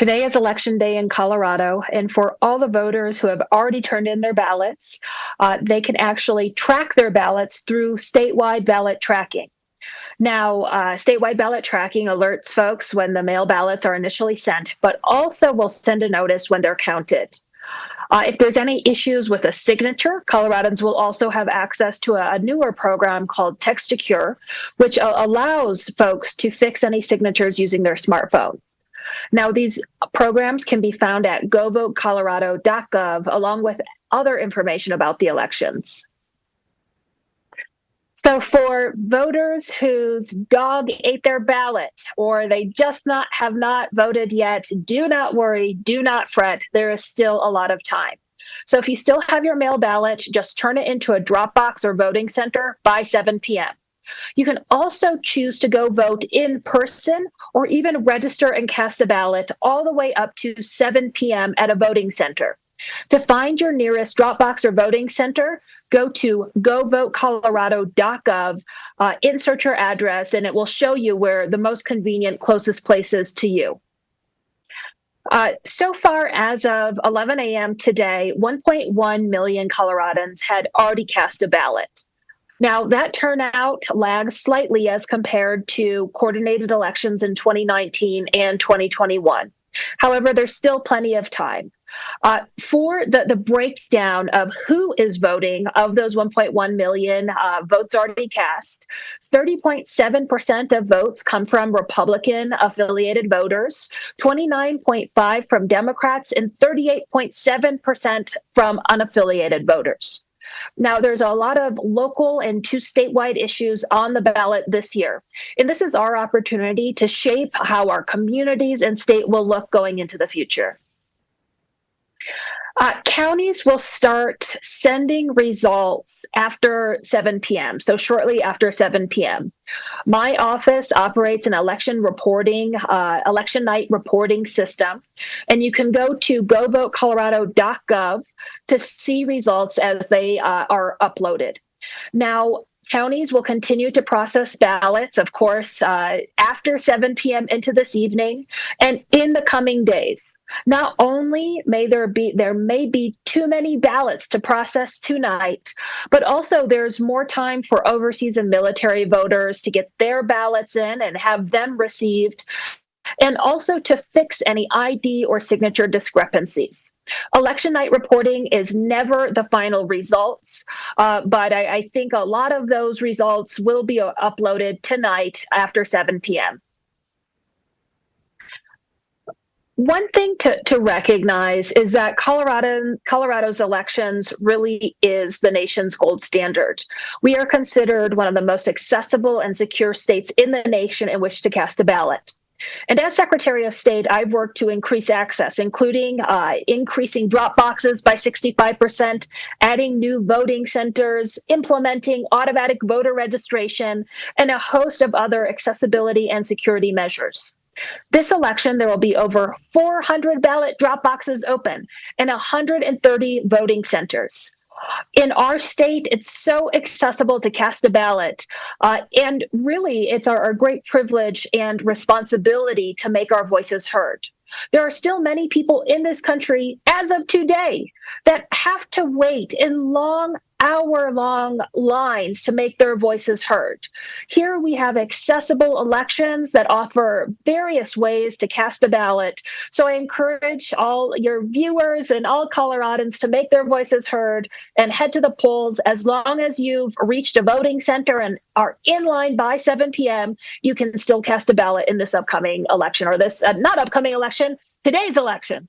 Today is election day in Colorado, and for all the voters who have already turned in their ballots, they can actually track their ballots through statewide ballot tracking. Now, statewide ballot tracking alerts folks when the mail ballots are initially sent, but also will send a notice when they're counted. If there's any issues with a signature, Coloradans will also have access to a newer program called Text to Cure, which allows folks to fix any signatures using their smartphones. Now, these programs can be found at govotecolorado.gov, along with other information about the elections. So for voters whose dog ate their ballot or they just have not voted yet, do not worry, do not fret. There is still a lot of time. So if you still have your mail ballot, just turn it into a drop box or voting center by 7 p.m. You can also choose to go vote in person or even register and cast a ballot all the way up to 7 p.m. at a voting center. To find your nearest Dropbox or voting center, go to govotecolorado.gov, insert your address, and it will show you where the most convenient, closest place is to you. So far, as of 11 a.m. today, 1.1 million Coloradans had already cast a ballot. Now, that turnout lags slightly as compared to coordinated elections in 2019 and 2021. However, there's still plenty of time. For the breakdown of who is voting of those 1.1 million votes already cast, 30.7% of votes come from Republican-affiliated voters, 29.5% from Democrats, and 38.7% from unaffiliated voters. Now, there's a lot of local and two statewide issues on the ballot this year. And this is our opportunity to shape how our communities and state will look going into the future. Counties will start sending results after 7 p.m., so shortly after 7 p.m. My office operates an election night reporting system, and you can go to govotecolorado.gov to see results as they are uploaded. Now, counties will continue to process ballots, of course, after 7 p.m. into this evening and in the coming days. Not only may there be too many ballots to process tonight, but also there's more time for overseas and military voters to get their ballots in and have them received, and also to fix any ID or signature discrepancies. Election night reporting is never the final results, but I think a lot of those results will be uploaded tonight after 7 p.m. One thing to recognize is that Colorado's elections really is the nation's gold standard. We are considered one of the most accessible and secure states in the nation in which to cast a ballot. And as Secretary of State, I've worked to increase access, including increasing drop boxes by 65%, adding new voting centers, implementing automatic voter registration, and a host of other accessibility and security measures. This election, there will be over 400 ballot drop boxes open and 130 voting centers. In our state, it's so accessible to cast a ballot, and really it's our great privilege and responsibility to make our voices heard. There are still many people in this country, as of today, that have to wait in hour-long lines to make their voices heard. Here we have accessible elections that offer various ways to cast a ballot. So I encourage all your viewers and all Coloradans to make their voices heard and head to the polls. As long as you've reached a voting center and are in line by 7 p.m., you can still cast a ballot in this upcoming election, or this not upcoming election, today's election.